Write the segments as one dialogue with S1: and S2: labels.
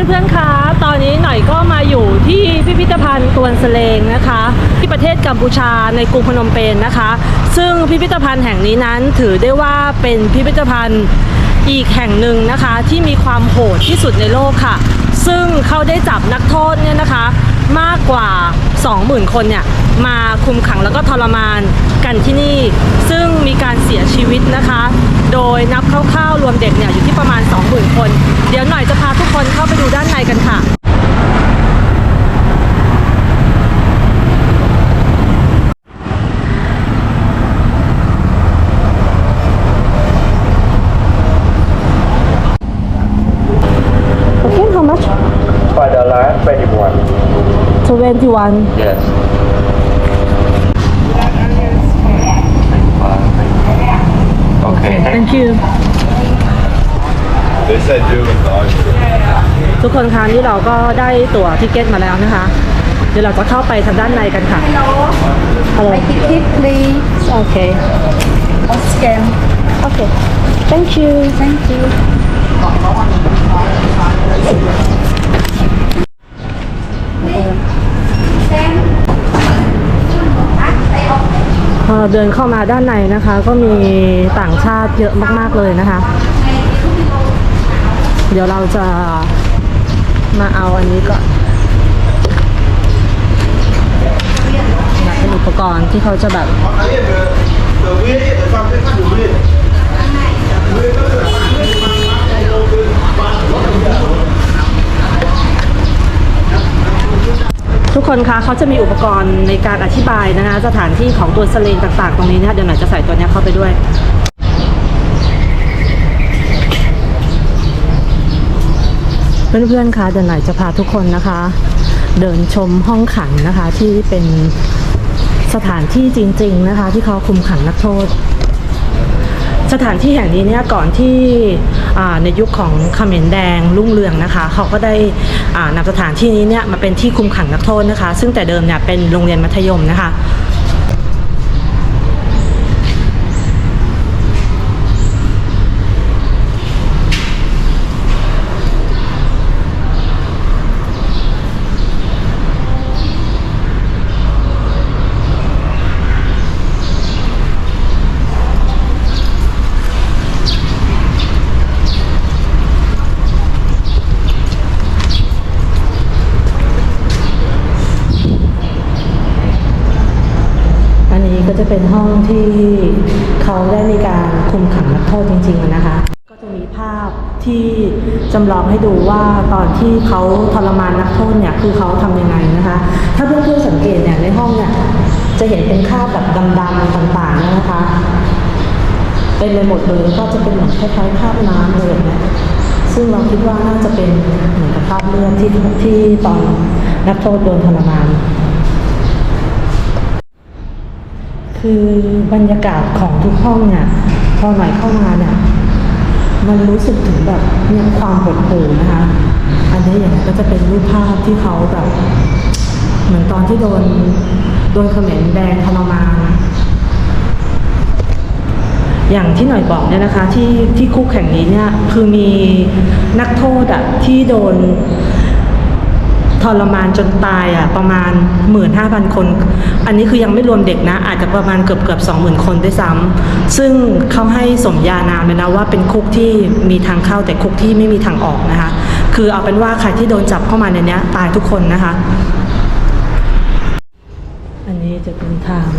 S1: พื่อนๆคะตอนนี้หน่อยก็มาอยู่ที่พิพิธภัณฑ์ตวนสเลงนะคะที่ประเทศกัมพูชาในกรุงพนมเปญนะคะ ซึ่งพิพิธภัณฑ์แห่งนี้นั้นถือได้ว่าเป็นพิพิธภัณฑ์อีกแห่งหนึ่งนะคะที่มีความโหดที่สุดในโลกค่ะซึ่งเขาได้จับนักโทษเนี่ยนะคะมากกว่า 20,000 คนเนี่ยมาคุมขังแล้วก็ทรมานกันที่นี่ซึ่งมีการเสียชีวิตนะคะโดยนับคร่าวๆรวมเด็กเนี่ยอยู่ที่ประมาณ 20,000 คนเดี๋ยวหน่อยจะพาทุกคนเข้าไปดูด้านในกันค่ะHow much?
S2: $5.21.
S1: 21.
S2: Yes. Okay.
S1: Thank you.
S2: They said do it dog.
S1: ทุกคนคะนี่เราก็ได้ตั๋วทิเก็ตมาแล้วนะคะเดี๋ยวเราจะเข้าไปทางด้านในกันค่ะ Hello.
S3: My ticket, please.
S1: โอเค
S3: Or scan.
S1: โอเค Thank you.
S3: Thank you.
S1: พอเดินเข้ามาด้านในนะคะก็มีต่างชาติเยอะมากๆเลยนะคะเดี๋ยวเราจะมาเอาอันนี้ก่อนเป็นอุปกรณ์ที่เขาจะแบบทุกคนคะเขาจะมีอุปกรณ์ในการอธิบายนะคะสถานที่ของตัวสเลงต่างๆตรงนี้นะคะเดี๋ยวหน่อยจะใส่ตัวนี้เข้าไปด้วยเพื่อนๆคะเดี๋ยวหน่อยจะพาทุกคนนะคะเดินชมห้องขังนะคะที่เป็นสถานที่จริงๆนะคะที่เขาคุมขังนักโทษสถานที่แห่งนี้เนี่ยก่อนที่ในยุคของเขมรแดงรุ่งเรืองนะคะเขาก็ได้นำสถานที่นี้เนี่ยมาเป็นที่คุมขังนักโทษนะคะซึ่งแต่เดิมเนี่ยเป็นโรงเรียนมัธยมนะคะก็จะเป็นห้องที่เขาได้มีการคุมขังนักโทษจริงๆนะคะก็จะมีภาพที่จำลองให้ดูว่าตอนที่เขาทรมานนักโทษเนี่ยคือเขาทำยังไงนะคะถ้าเพื่อนๆสังเกตเนี่ยในห้องเนี่ยจะเห็นเป็นคราบแบบดำๆต่างๆนะคะเป็นไปหมดเลยก็จะเป็นเหมือนคล้ายๆคราบน้ำเลยเนี่ยซึ่งเราคิดว่าน่าจะเป็นเหมือนกับคราบเลือดที่ตอนนักโทษโดนทรมานคือบรรยากาศของทุกห้องเนี่ยพอหน่อยเข้ามาเนี่ยมันรู้สึกถึงแบบเนี่ยความหดหู่นะคะอันนี้อย่างนี้ก็จะเป็นรูปภาพที่เขาแบบเหมือนตอนที่โดนเขมรแดงทรมานอย่างที่หน่อยบอกเนี่ยนะคะที่คุกแห่งนี้เนี่ยคือมีนักโทษอ่ะที่โดนทรมานจนตายประมาณ 15,000 คนอันนี้คือยังไม่รวมเด็กนะอาจจะประมาณเกือบ 20,000 คนด้วยซ้ำซึ่งเขาให้สมญานามเลยนะว่าเป็นคุกที่มีทางเข้าแต่คุกที่ไม่มีทางออกนะคะคือเอาเป็นว่าใครที่โดนจับเข้ามาในนี้ตายทุกคนนะคะอันนี้จะเป็นทาง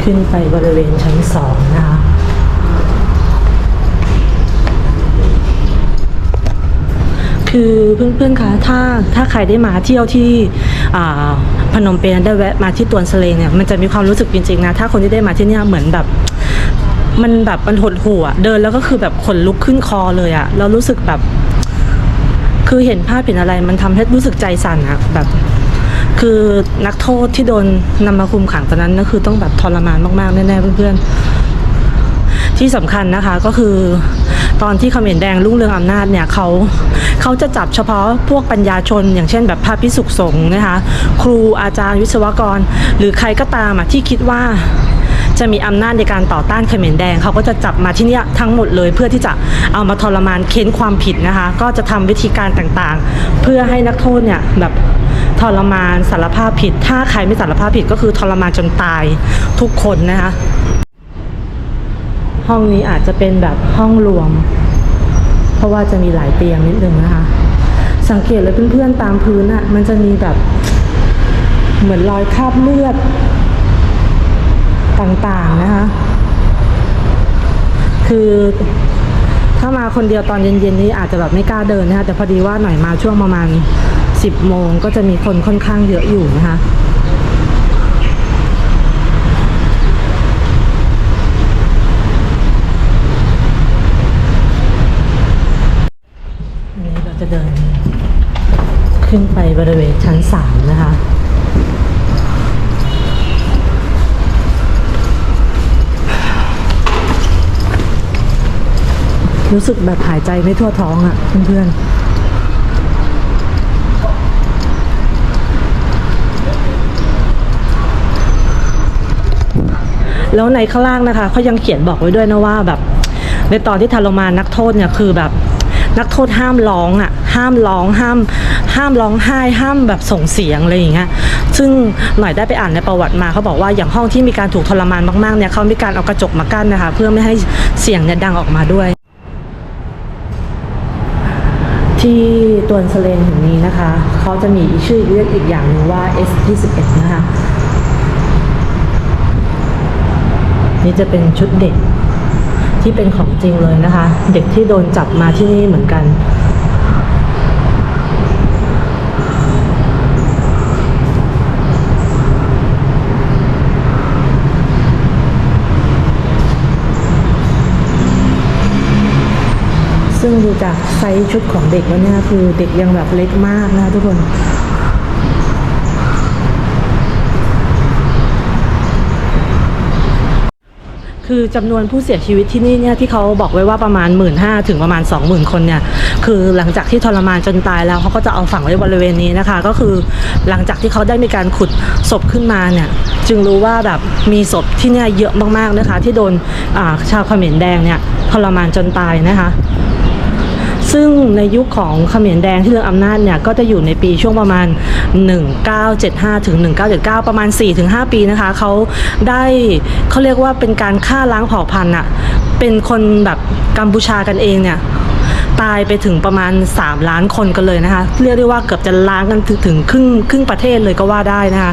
S1: ขึ้นไปบริเวณชั้น 2นะคะคือเพื่อนๆคะถ้าใครได้มาเที่ยวที่พนมเปญได้แวะมาที่ตวนสเลงเนี่ยมันจะมีความรู้สึกจริงๆนะถ้าคนที่ได้มาที่นี่เหมือนแบบมันหดหู่เดินแล้วก็คือแบบขนลุกขึ้นคอเลยแล้วรู้สึกแบบคือเห็นภาพเห็นอะไรมันทำให้รู้สึกใจสั่นแบบคือนักโทษที่โดนนำมาคุมขังตอนนั้นก็คือต้องแบบทรมานมากๆแน่ๆเพื่อนๆที่สำคัญนะคะก็คือตอนที่เขมรแดงรุ่งเรืองอำนาจเนี่ยเขาจะจับเฉพาะพวกปัญญาชนอย่างเช่นแบบพระภิกษุสงฆ์นะคะครูอาจารย์วิศวกรหรือใครก็ตามที่คิดว่า จะมีอำนาจในการต่อต้านเขมรแดงเขาก็จะจับมาที่เนี่ยทั้งหมดเลยเพื่อที่จะเอามาทรมานเค้นความผิดนะคะก็จะทำวิธีการต่างๆเพื่อให้นักโทษเนี่ยแบบทรมานสารภาพผิดถ้าใครไม่สารภาพผิดก็คือทรมานจนตายทุกคนนะคะห้องนี้อาจจะเป็นแบบห้องรวมเพราะว่าจะมีหลายเตียงนิดนึงนะคะสังเกตเลยเพื่อนๆตามพื้นอะมันจะมีแบบเหมือนรอยคราบเลือดต่างๆนะคะคือถ้ามาคนเดียวตอนเย็นๆนี้อาจจะแบบไม่กล้าเดินนะคะแต่พอดีว่าหน่อยมาช่วงประมาณ10 โมงก็จะมีคนค่อนข้างเยอะอยู่นะคะอันนี้เราจะเดินขึ้นไปบริเวณชั้น3นะคะรู้สึกแบบหายใจไม่ทั่วท้องอ่ะเพื่อนๆแล้วในข้างล่างนะคะเขายังเขียนบอกไว้ด้วยนะว่าแบบในตอนที่ทรมานนักโทษเนี่ยคือแบบนักโทษห้ามร้องอ่ะห้ามร้องห้ามร้องไห้ห้ามแบบส่งเสียงอะไรอย่างเงี้ยซึ่งหน่อยได้ไปอ่านในประวัติมาเขาบอกว่าอย่างห้องที่มีการถูกทรมานมากๆเนี่ยเขามีการเอากระจกมากั้นนะคะเพื่อไม่ให้เสียงเนี่ยดังออกมาด้วยที่ตวนสเลงแห่งนี้นะคะเขาจะมีชื่อเรียกอีกอย่างหนึ่งว่า S21 นะคะนี่จะเป็นชุดเด็กที่เป็นของจริงเลยนะคะเด็กที่โดนจับมาที่นี่เหมือนกันซึ่งดูจากไซส์ชุดของเด็กแล้วเนี่ยคือเด็กยังแบบเล็กมากนะทุกคนคือจำนวนผู้เสียชีวิตที่นี่เนี่ยที่เขาบอกไว้ว่าประมาณ 15,000 ถึงประมาณ 20,000 คนเนี่ยคือหลังจากที่ทรมานจนตายแล้วเขาก็จะเอาฝังไว้บริเวณนี้นะคะก็คือหลังจากที่เขาได้มีการขุดศพขึ้นมาเนี่ยจึงรู้ว่าแบบมีศพที่เนี่ยเยอะมากๆนะคะที่โดนชาวเขมรแดงเนี่ยทรมานจนตายนะคะซึ่งในยุคของเขมรแดงที่เรื่องอำนาจเนี่ยก็จะอยู่ในปีช่วงประมาณ1975ถึง1979ประมาณ 4-5 ปีนะคะเขาเรียกว่าเป็นการฆ่าล้างเผ่าพันธุ์อ่ะเป็นคนแบบกัมพูชากันเองเนี่ยตายไปถึงประมาณ3 ล้านคนกันเลยนะคะเรียกได้ว่าเกือบจะล้างกันถึงครึ่งประเทศเลยก็ว่าได้นะคะ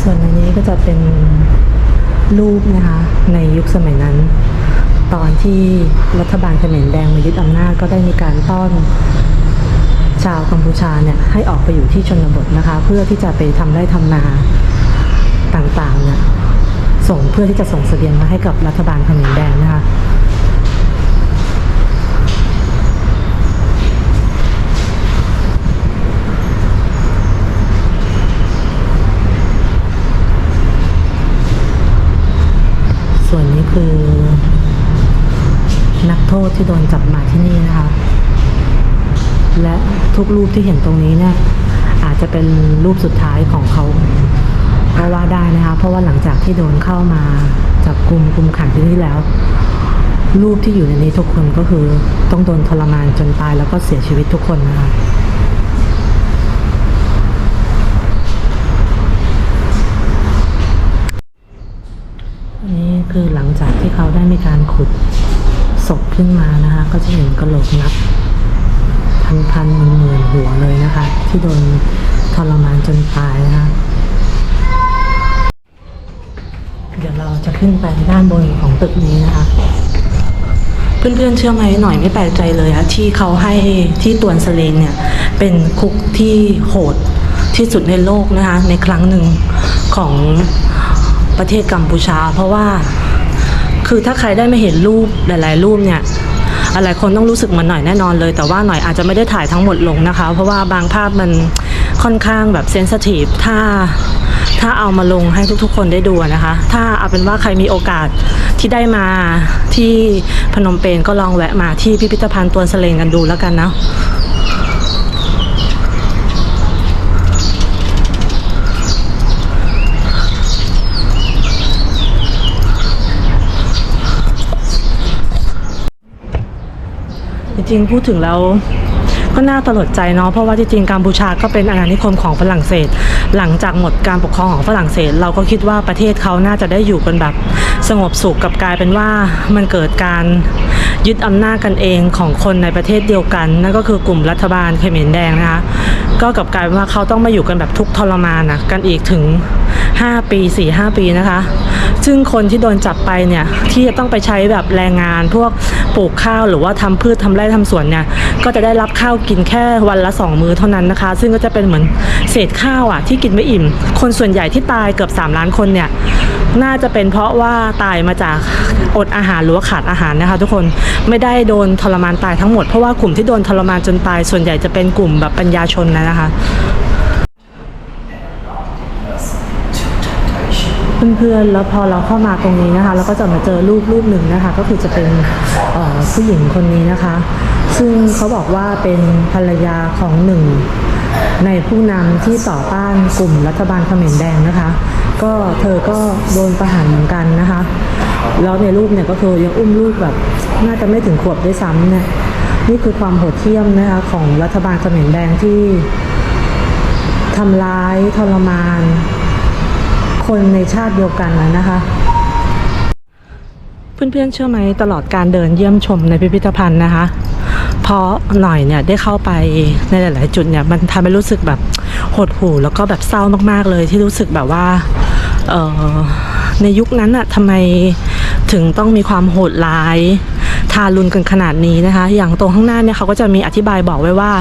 S1: ส่วนอันนี้ก็จะเป็นรูปนะคะในยุคสมัยนั้นตอนที่รัฐบาลเขมรแดงมายึดอำนาจก็ได้มีการต้อนชาวกัมพูชาเนี่ยให้ออกไปอยู่ที่ชนบทนะคะเพื่อที่จะไปทำไร่ทำนาต่างๆเนี่ยเพื่อที่จะส่งเสบียงมาให้กับรัฐบาลเขมรแดงนะคะส่วนนี้คือนักโทษที่โดนจับมาที่นี่นะคะและทุกรูปที่เห็นตรงนี้เนี่ยอาจจะเป็นรูปสุดท้ายของเขาก็ว่าได้นะคะเพราะว่าหลังจากที่โดนเข้ามาจับกุมขังที่นี่แล้วรูปที่อยู่ในนี้ทุกคนก็คือต้องโดนทรมานจนตายแล้วก็เสียชีวิตทุกคนนะคะนี่คือหลังจากที่เขาได้มีการขุดศพขึ้นมานะคะก็จะเห็นกระโหลกนับพันหมื่นหัวเลยนะคะที่โดนทรมานจนตายนะคะเดี๋ยวเราจะขึ้นไปด้านบนของตึกนี้นะคะเพื่อนๆเชื่อไหมหน่อยไม่แปลกใจเลยอะที่เขาให้ที่ตวนสเลงเนี่ยเป็นคุกที่โหดที่สุดในโลกนะคะในครั้งหนึ่งของประเทศกัมพูชาเพราะว่าคือถ้าใครได้มาเห็นรูปหลายๆรูปเนี่ยหลายคนต้องรู้สึกมันหน่อยแน่นอนเลยแต่ว่าหน่อยอาจจะไม่ได้ถ่ายทั้งหมดลงนะคะเพราะว่าบางภาพมันค่อนข้างแบบเซนซิทีฟถ้าเอามาลงให้ทุกๆคนได้ดูนะคะถ้าเอาเป็นว่าใครมีโอกาสที่ได้มาที่พนมเปญก็ลองแวะมาที่พิพิธภัณฑ์ตวนสเลงกันดูแล้วกันนะ ริงๆพูดถึงแล้วก็น่าตลดใจเนาะเพราะว่าจริงๆกัมพูชาก็เป็นอาณานิคมของฝรั่งเศสหลังจากหมดการปกครองของฝรั่งเศสเราก็คิดว่าประเทศเขาน่าจะได้อยู่กันแบบสงบสุขกับกลายเป็นว่ามันเกิดการยึดอำนาจกันเองของคนในประเทศเดียวกันนั่นก็คือกลุ่มรัฐบาลเขมรแดงนะคะก็กลับกลายเป็นว่าเขาต้องมาอยู่กันแบบทุกข์ทรมานนะกันอีกถึง5 ปี 4-5 ปีนะคะซึ่งคนที่โดนจับไปเนี่ยที่จะต้องไปใช้แบบแรงงานพวกปลูกข้าวหรือว่าทำพืชทำไร่ทำสวนเนี่ยก็จะได้รับข้าวกินแค่วันละ2 มื้อเท่านั้นนะคะซึ่งก็จะเป็นเหมือนเศษข้าวอ่ะที่กินไม่อิ่มคนส่วนใหญ่ที่ตายเกือบ3 ล้านคนเนี่ยน่าจะเป็นเพราะว่าตายมาจากอดอาหารหรือว่าขาดอาหารนะคะทุกคนไม่ได้โดนทรมานตายทั้งหมดเพราะว่ากลุ่มที่โดนทรมานจนตายส่วนใหญ่จะเป็นกลุ่มแบบปัญญาชนนะคะเพื่อนๆแล้วพอเราเข้ามาตรงนี้นะคะเราก็จะมาเจอรูปหนึ่งนะคะก็คือจะเป็นผู้หญิงคนนี้นะคะซึ่งเขาบอกว่าเป็นภรรยาของหนึ่งในผู้นำที่ต่อต้านกลุ่มรัฐบาลเขมรแดงนะคะก็เธอก็โดนประหารเหมือนกันนะคะแล้วในรูปเนี่ยก็คือยังอุ้มลูกแบบน่าจะไม่ถึงขวบด้วยซ้ำเนี่ยนี่คือความโหดเหี้ยมนะคะของรัฐบาลเขมรแดงที่ทำร้ายทรมานคนในชาติเดียวกันนะคะเพื่อนๆเชื่อไหมตลอดการเดินเยี่ยมชมในพิพิธภัณฑ์นะคะเพราะหน่อยเนี่ยได้เข้าไปในหลายๆจุดเนี่ยมันทำให้รู้สึกแบบหดหู่แล้วก็แบบเศร้ามากๆเลยที่รู้สึกแบบว่าในยุคนั้นอะทำไมถึงต้องมีความโหดร้ายทารุณกันขนาดนี้นะคะอย่างตรงข้างหน้าเนี่ยเขาก็จะมีอธิบายบอกไว้ว่า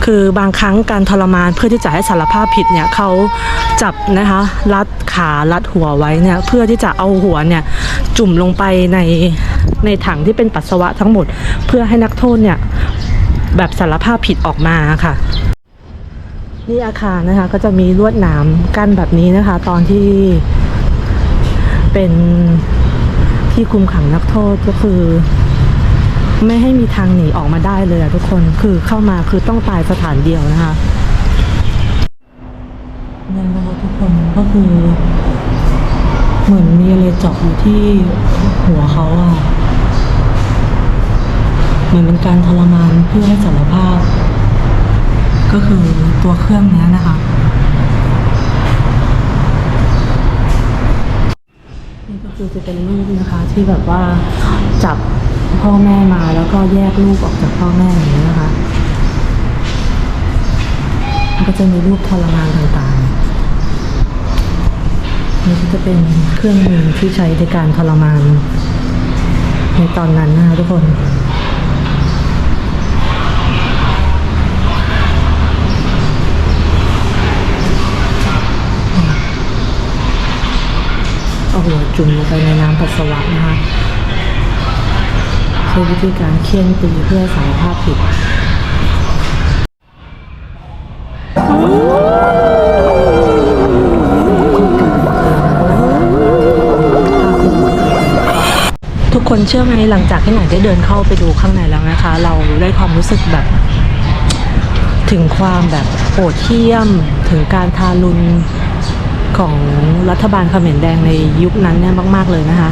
S1: คือบางครั้งการทรมานเพื่อที่จะให้สารภาพผิดเนี่ยเขาจับนะคะรัดขารัดหัวไว้เนี่ยเพื่อที่จะเอาหัวเนี่ยจุ่มลงไปในถังที่เป็นปัสสาวะทั้งหมดเพื่อให้นักโทษเนี่ยแบบสารภาพผิดออกมาค่ะนี่อาคารนะคะก็จะมีลวดหนามกั้นแบบนี้นะคะตอนที่เป็นที่คุมขังนักโทษก็คือไม่ให้มีทางหนีออกมาได้เลยทุกคนคือเข้ามาคือต้องตายสถานเดียวนะคะเนี่ยนะคะทุกคนก็คือเหมือนมีอะไรเจาะอยู่ที่หัวเขาอะเหมือนเป็นการทรมานเพื่อให้สารภาพก็คือตัวเครื่องนี้นะคะนี่ก็คือจะเป็นรูปนะคะที่แบบว่าจับพ่อแม่มาแล้วก็แยกลูกออกจากพ่อแม่อย่างนี้นะคะก็จะมีรูปทรมานต่างๆนี่ก็จะเป็นเครื่องมือที่ใช้ในการทรมานในตอนนั้นนะคะทุกคนเอาหัวจุ่มลงไปในน้ำปัสสาวะนะคะใช้วิธีการเคี่ยนตีเพื่อสารภาพผิดทุกคนเชื่อไหมหลังจากที่หน่อยได้เดินเข้าไปดูข้างในแล้วนะคะเราได้ความรู้สึกแบบถึงความแบบโหดเหี้ยมถึงการทารุณของรัฐบาลเขมรแดงในยุคนั้นเนี่ยมากๆเลยนะคะ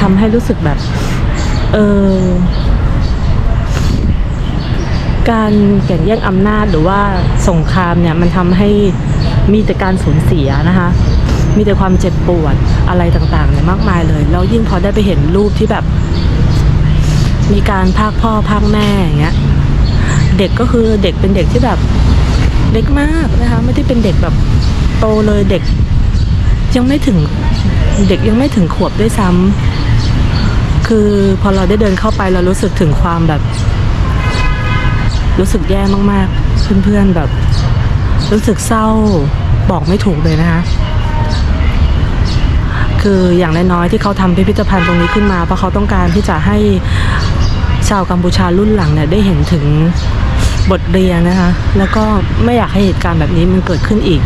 S1: ทำให้รู้สึกแบบการแข่งแย่งอำนาจหรือว่าสงครามเนี่ยมันทำให้มีแต่การสูญเสียนะคะมีแต่ความเจ็บปวดอะไรต่างๆเนี่ยมากมายเลยแล้วยิ่งพอได้ไปเห็นรูปที่แบบมีการพากพ่อพากแม่อย่างเงี้ยเด็กก็คือเด็กเป็นเด็กที่แบบเด็กมากนะคะไม่ได้เป็นเด็กแบบโตเลยเด็กยังไม่ถึงขวบด้วยซ้ำคือพอเราได้เดินเข้าไปเรารู้สึกถึงความแบบรู้สึกแย่มากๆเพื่อนๆแบบรู้สึกเศร้าบอกไม่ถูกเลยนะคะคืออย่างน้อยๆที่เขาทำพิพิธภัณฑ์ตรงนี้ขึ้นมาเพราะเขาต้องการที่จะให้ชาวกัมพูชารุ่นหลังเนี่ยได้เห็นถึงบทเรียนนะคะแล้วก็ไม่อยากให้เหตุการณ์แบบนี้มันเกิดขึ้นอีก